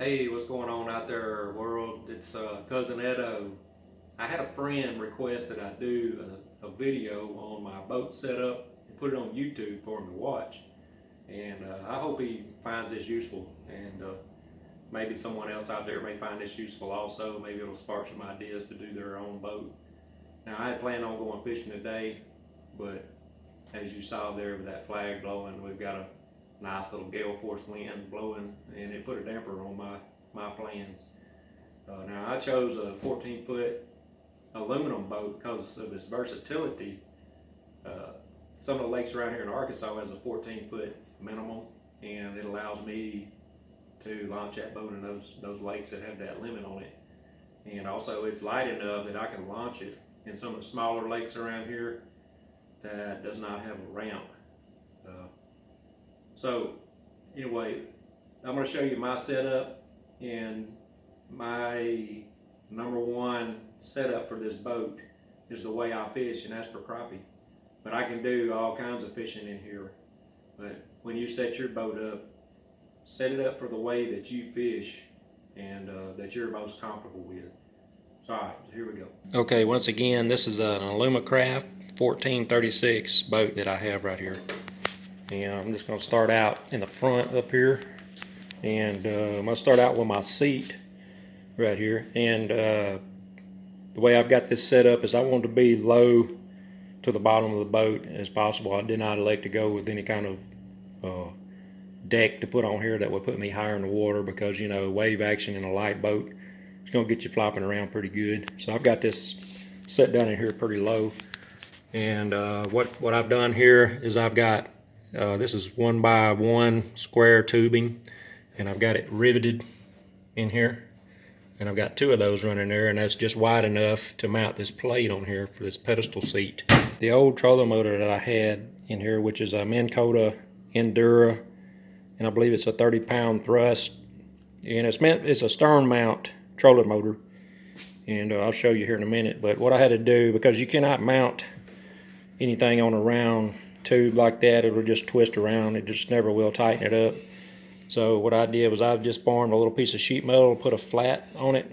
Hey, what's going on out there, world? It's Cousin Edo. I had a friend request that I do a video on my boat setup and put it on YouTube for him to watch. And I hope he finds this useful. And maybe someone else out there may find this useful also. Maybe it'll spark some ideas to do their own boat. Now, I had planned on going fishing today, but as you saw there with that flag blowing, we've got a nice little gale force wind blowing, and it put a damper on my plans. Now I chose a 14-foot aluminum boat because of its versatility. Uh, some of the lakes around here in Arkansas has a 14-foot minimum, and it allows me to launch that boat in those lakes that have that limit on it. And also, it's light enough that I can launch it in some of the smaller lakes around here that does not have a ramp. Uh, so anyway, I'm going to show you my setup and my number one setup for this boat is the way I fish, and that's for crappie. But I can do all kinds of fishing in here. But when you set your boat up, set it up for the way that you fish and that you're most comfortable with. So, all right, here we go. Okay, once again, this is an Alumacraft 1436 boat that I have right here. And I'm just going to start out in the front up here. And I'm going to start out with my seat right here. And the way I've got this set up is I want to be low to the bottom of the boat as possible. I did not elect to go with any kind of deck to put on here that would put me higher in the water, because you know, wave action in a light boat is going to get you flopping around pretty good. So I've got this set down in here pretty low. And what I've done here is I've got this is 1x1 square tubing, and I've got it riveted in here, and I've got two of those running there, and that's just wide enough to mount this plate on here for this pedestal seat. The old trolling motor that I had in here, which is a Minn Kota Endura, and I believe it's a 30-pound thrust, and it's a stern mount trolling motor, and I'll show you here in a minute. But what I had to do, because you cannot mount anything on a round tube like that, it'll just twist around, it just never will tighten it up. So what I did was I just formed a little piece of sheet metal, put a flat on it,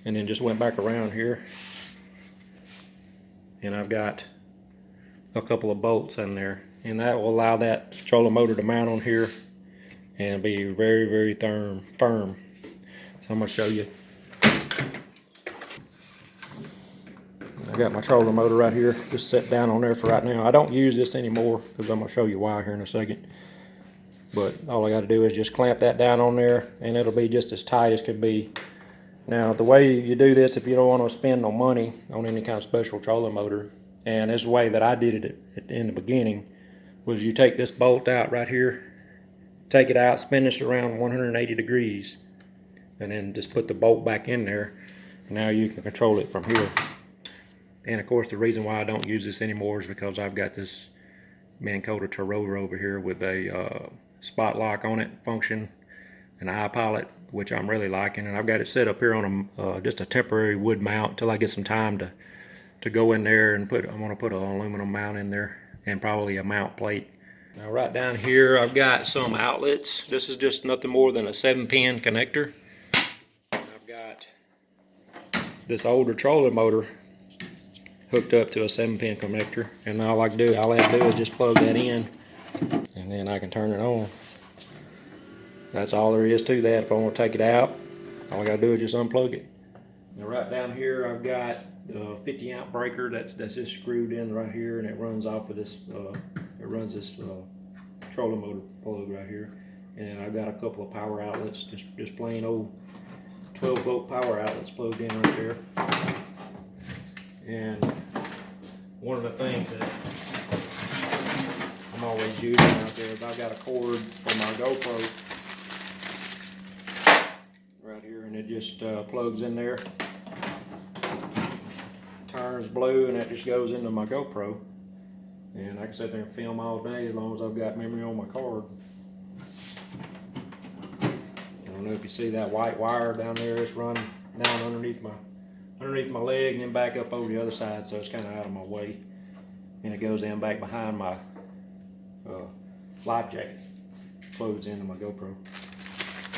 and then just went back around here, and I've got a couple of bolts in there, and that will allow that trolling motor to mount on here and be very, very firm. So I'm going to show you. I got my trolling motor right here, just set down on there for right now. I don't use this anymore because I'm going to show you why here in a second. But all I got to do is just clamp that down on there, and it'll be just as tight as could be. Now, the way you do this, if you don't want to spend no money on any kind of special trolling motor, and this way that I did it in the beginning, was you take this bolt out right here, take it out, spin this around 180 degrees, and then just put the bolt back in there. Now you can control it from here. And of course, the reason why I don't use this anymore is because I've got this Minn Kota Rover over here with a spot lock on it function, an iPilot, which I'm really liking, and I've got it set up here on just a temporary wood mount till I get some time to go in there and I'm going to put an aluminum mount in there and probably a mount plate. Now right down here I've got some outlets. This is just nothing more than a 7-pin connector. I've got this older trolling motor hooked up to a 7-pin connector, and all I have to do is just plug that in, and then I can turn it on. That's all there is to that. If I want to take it out, all I gotta do is just unplug it. Now right down here I've got the 50-amp breaker that's just screwed in right here, and it runs off of this trolling motor plug right here. And I've got a couple of power outlets, just plain old 12-volt power outlets plugged in right there. And one of the things that I'm always using out there is I've got a cord for my GoPro right here, and it just plugs in there, turns blue, and that just goes into my GoPro, and I can sit there and film all day as long as I've got memory on my card. I don't know if you see that white wire down there. It's running down underneath my leg and then back up over the other side, so it's kind of out of my way, and it goes in back behind my life jacket, plugs into my GoPro.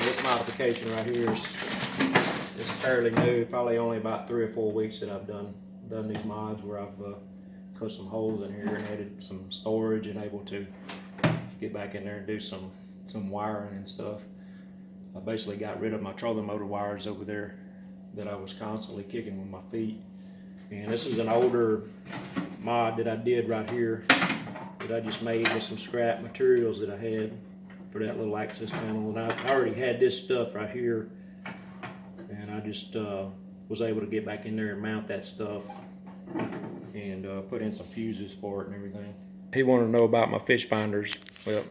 This modification right here is fairly new. Probably only about 3 or 4 weeks that I've done these mods where I've cut some holes in here and added some storage and able to get back in there and do some wiring and stuff. I basically got rid of my trolling motor wires over there that I was constantly kicking with my feet. And this is an older mod that I did right here that I just made with some scrap materials that I had for that little access panel. And I already had this stuff right here, and I just was able to get back in there and mount that stuff and put in some fuses for it and everything. If you want to know about my fish finders, well,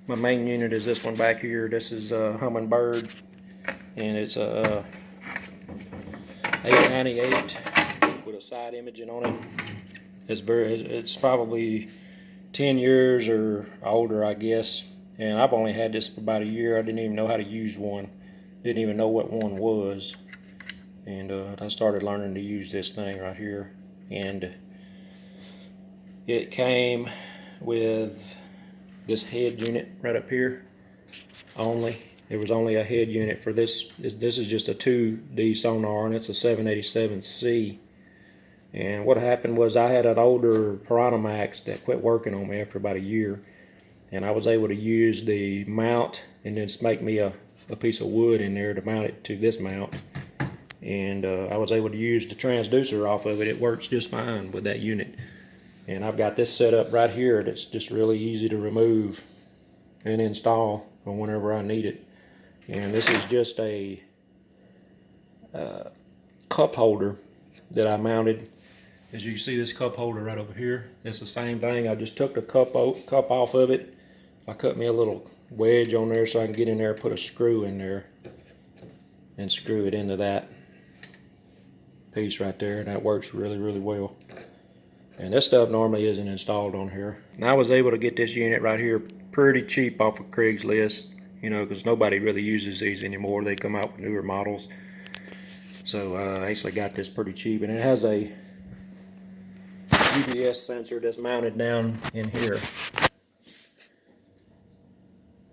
my main unit is this one back here. This is a Humminbird, and it's a 898 with a side imaging on it. It's probably 10 years or older, I guess, and I've only had this for about a year. I didn't even know how to use one, didn't even know what one was, and I started learning to use this thing right here. And it came with this head unit right up here only. There was only a head unit for this. This is just a 2D sonar, and it's a 787C. And what happened was I had an older Piranha Max that quit working on me after about a year, and I was able to use the mount and then just make me a piece of wood in there to mount it to this mount. And I was able to use the transducer off of it. It works just fine with that unit. And I've got this set up right here that's just really easy to remove and install for whenever I need it. And this is just a cup holder that I mounted. As you can see, this cup holder right over here, it's the same thing. I just took the cup off of it. I cut me a little wedge on there so I can get in there and put a screw in there and screw it into that piece right there, and that works really, really well. And this stuff normally isn't installed on here. And I was able to get this unit right here pretty cheap off of Craigslist, you know, because nobody really uses these anymore. They come out with newer models. So I actually got this pretty cheap, and it has a GPS sensor that's mounted down in here.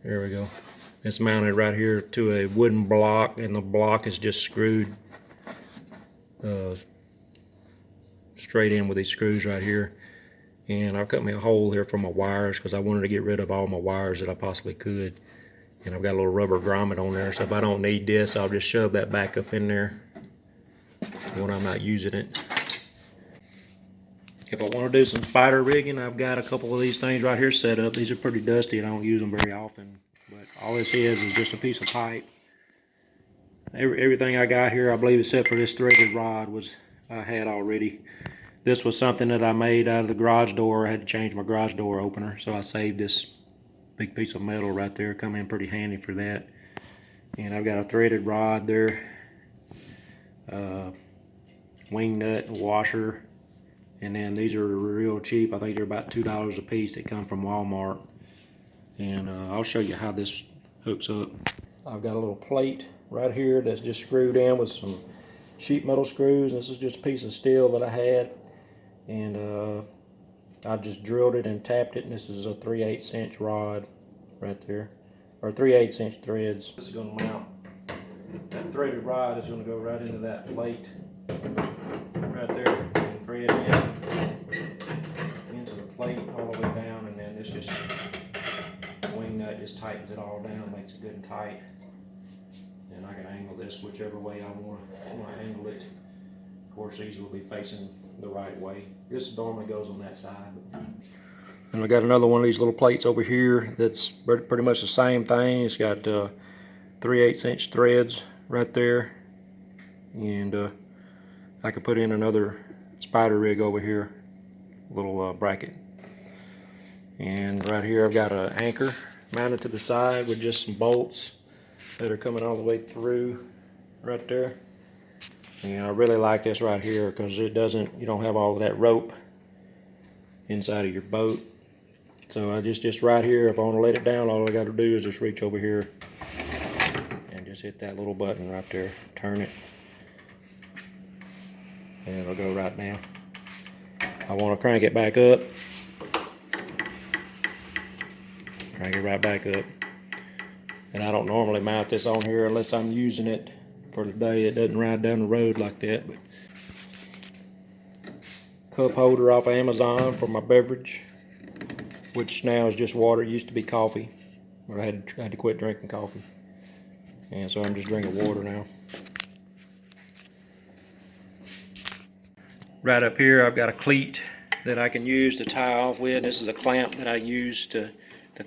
There we go. It's mounted right here to a wooden block, and the block is just screwed straight in with these screws right here. And I've cut me a hole here for my wires because I wanted to get rid of all my wires that I possibly could. And I've got a little rubber grommet on there, so if I don't need this, I'll just shove that back up in there when I'm not using it. If I want to do some spider rigging, I've got a couple of these things right here set up. These are pretty dusty and I don't use them very often, but all this is just a piece of pipe. Everything I got here, I believe, except for this threaded rod, was I had already. This was something that I made out of the garage door. I had to change my garage door opener, so I saved this big piece of metal right there. Come in pretty handy for that. And I've got a threaded rod there, wing nut, washer, and then these are real cheap. I think they're about $2 a piece. They come from Walmart. And I'll show you how this hooks up. I've got a little plate right here that's just screwed in with some sheet metal screws. This is just a piece of steel that I had, and I just drilled it and tapped it, and this is a 3/8 inch rod right there, or 3/8 inch threads. This is going to mount. That threaded rod is going to go right into that plate right there and thread into the plate all the way down, and then this just wing nut just tightens it all down, makes it good and tight. And I can angle this whichever way I want to angle it. Of course, these will be facing the right way. This normally goes on that side. And I got another one of these little plates over here that's pretty much the same thing. It's got 3/8 inch threads right there, and I could put in another spider rig over here, little bracket. And right here I've got an anchor mounted to the side with just some bolts that are coming all the way through right there. And I really like this right here because you don't have all of that rope inside of your boat. So I just right here, if I want to let it down, all I got to do is just reach over here and just hit that little button right there, turn it, and it'll go right down. I want to crank it back up, crank it right back up. And I don't normally mount this on here unless I'm using it for the day. It doesn't ride down the road like that. But cup holder off of Amazon for my beverage, which now is just water. It used to be coffee, but I had to quit drinking coffee. And so I'm just drinking water now. Right up here I've got a cleat that I can use to tie off with. This is a clamp that I use to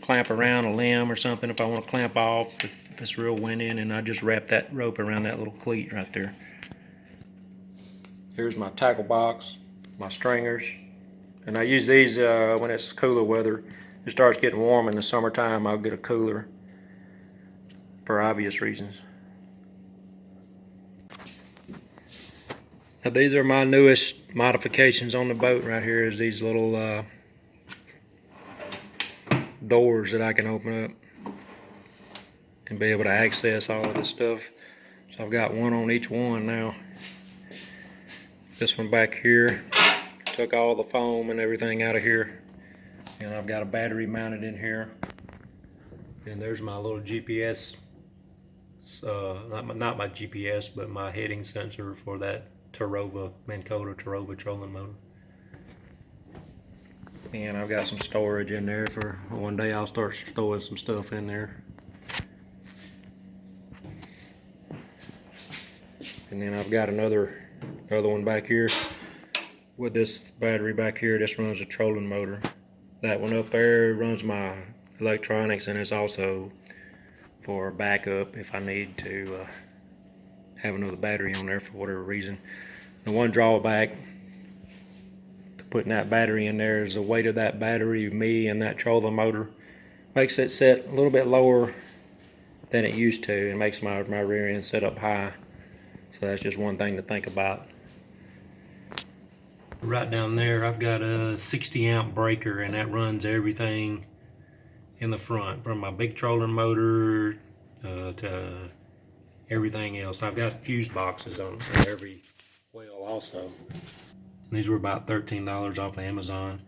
clamp around a limb or something if I want to clamp off if it's real windy, and I just wrap that rope around that little cleat right there. Here's my tackle box, my stringers, and I use these when it's cooler weather. It starts getting warm in the summertime, I'll get a cooler for obvious reasons. Now these are my newest modifications on the boat right here, is these little doors that I can open up and be able to access all of this stuff. So I've got one on each one now. This one back here, took all the foam and everything out of here, and I've got a battery mounted in here. And there's my little GPS, not my GPS, but my heading sensor for that Minn Kota Tarova trolling motor. And I've got some storage in there for one day. I'll start storing some stuff in there. And then I've got another one back here with this battery back here. This runs a trolling motor. That one up there runs my electronics, and it's also for backup if I need to have another battery on there for whatever reason. The one drawback to putting that battery in there is the weight of that battery, me and that trolling motor, makes it set a little bit lower than it used to, and makes my rear end set up high. So that's just one thing to think about. Right down there I've got a 60 amp breaker, and that runs everything in the front, from my big trolling motor to everything else. I've got fuse boxes on every well also. These were about $13 off of Amazon,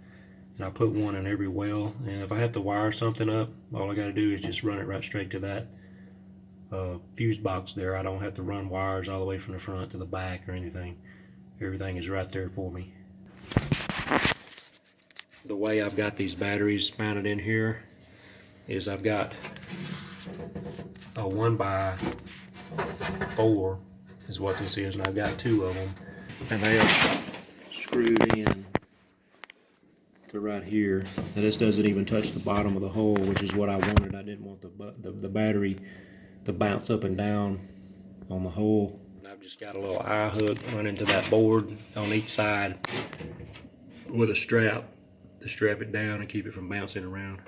and I put one in every well. And if I have to wire something up, all I got to do is just run it right straight to that fuse box there. I don't have to run wires all the way from the front to the back or anything. Everything is right there for me. The way I've got these batteries mounted in here is I've got a 1x4 is what this is, and I've got two of them, and they are screwed in to right here. Now this doesn't even touch the bottom of the hole, which is what I wanted. I didn't want the battery to bounce up and down on the hole. And I've just got a little eye hook running to that board on each side with a strap to strap it down and keep it from bouncing around.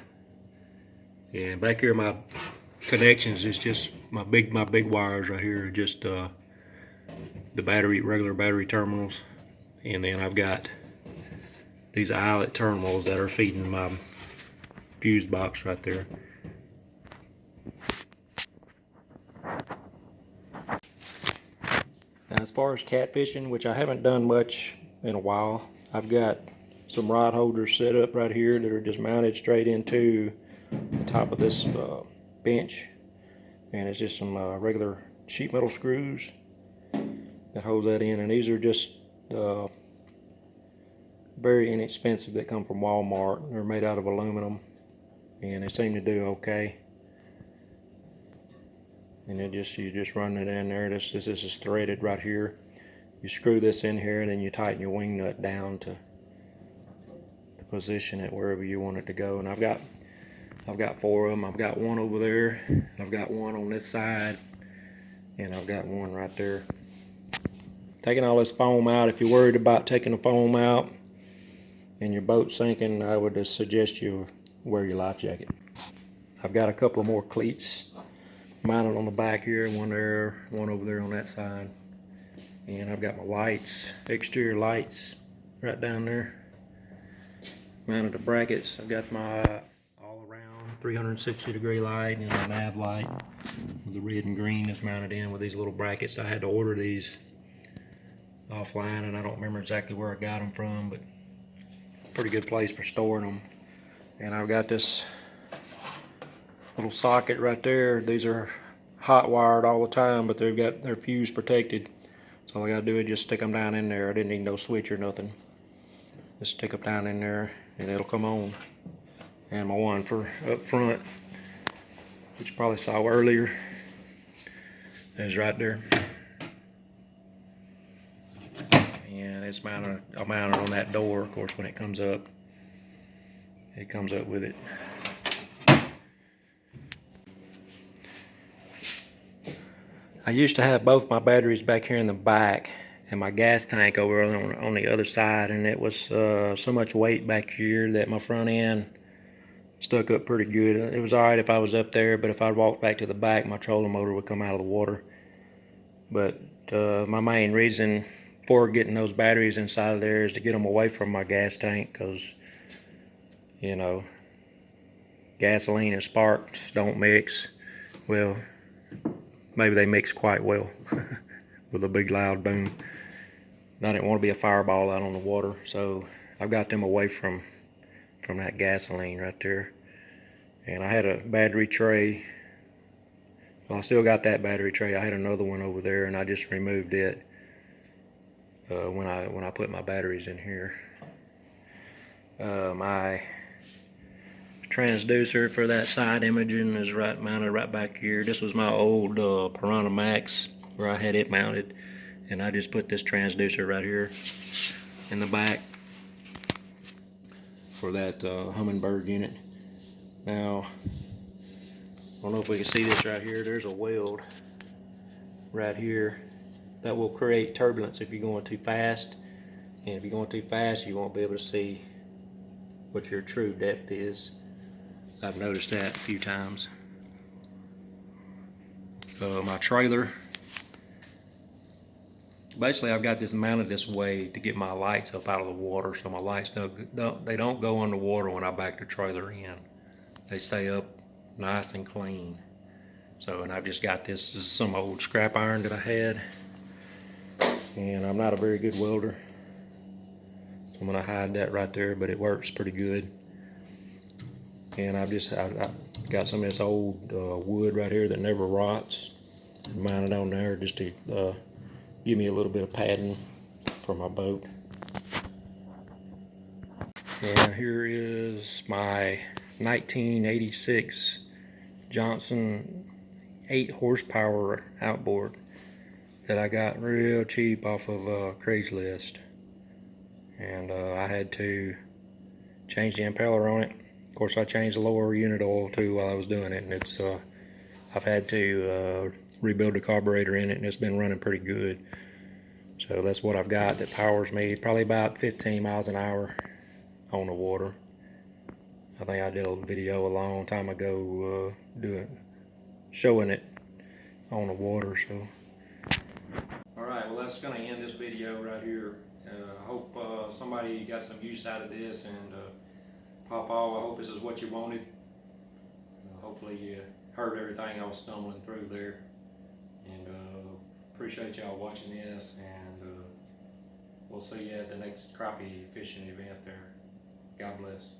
And back here my connections is just my big wires right here are just the regular battery terminals, and then I've got these eyelet terminals that are feeding my fuse box right there. Now as far as catfishing, which I haven't done much in a while, I've got some rod holders set up right here that are just mounted straight into the top of this bench, and it's just some regular sheet metal screws that holds that in, and these are just very inexpensive. They come from Walmart. They're made out of aluminum, and they seem to do okay. And you just run it in there. This is threaded right here. You screw this in here, and then you tighten your wing nut down to position it wherever you want it to go. And I've got four of them. I've got one over there, I've got one on this side, and I've got one right there. Taking all this foam out, if you're worried about taking the foam out and your boat sinking, I would just suggest you wear your life jacket. I've got a couple of more cleats mounted on the back here, one there, one over there on that side. And I've got my lights, exterior lights right down there, mounted to brackets. I've got my all-around 360-degree light and my nav light with the red and green that's mounted in with these little brackets. I had to order these offline, and I don't remember exactly where I got them from, but pretty good place for storing them. And I've got this little socket right there. These are hot wired all the time, but they've got their fuse protected. So all I gotta do is just stick them down in there. I didn't need no switch or nothing. Just stick them down in there and it'll come on. And my one for up front, which you probably saw earlier, is right there. And it's mounted, I'll mount it on that door. Of course, when it comes up with it. I used to have both my batteries back here in the back and my gas tank over on the other side, and it was so much weight back here that my front end stuck up pretty good. It was alright if I was up there, but if I walked back to the back, my trolling motor would come out of the water. But my main reason for getting those batteries inside of there is to get them away from my gas tank, because, you know, gasoline and sparks don't mix. Well, maybe they mix quite well with a big loud boom. I didn't want to be a fireball out on the water, so I've got them away from that gasoline right there. And I had a battery tray. Well, I still got that battery tray. I had another one over there, and I just removed it when I put my batteries in here. My transducer for that side imaging is mounted right back here. This was my old Piranha Max where I had it mounted, and I just put this transducer right here in the back for that Humminbird unit. Now, I don't know if we can see this right here. There's a weld right here that will create turbulence if you're going too fast. And if you're going too fast, you won't be able to see what your true depth is. I've noticed that a few times. My trailer, basically I've got this mounted this way to get my lights up out of the water, so my lights don't go underwater when I back the trailer in. They stay up nice and clean. So, and I've just got this is some old scrap iron that I had, and I'm not a very good welder, so I'm gonna hide that right there, but it works pretty good. And I got some of this old wood right here that never rots, and mounted on there just to give me a little bit of padding for my boat. And here is my 1986 Johnson 8 horsepower outboard that I got real cheap off of Craigslist. And I had to change the impeller on it. Of course, I changed the lower unit oil too while I was doing it, and it's I've had to rebuild the carburetor in it, and it's been running pretty good. So that's what I've got that powers me probably about 15 miles an hour on the water. I think I did a video a long time ago showing it on the water. So, all right, well, that's going to end this video right here. I hope somebody got some use out of this, and Papa, I hope this is what you wanted. Hopefully you heard everything I was stumbling through there. And appreciate y'all watching this, and we'll see you at the next crappie fishing event there. God bless.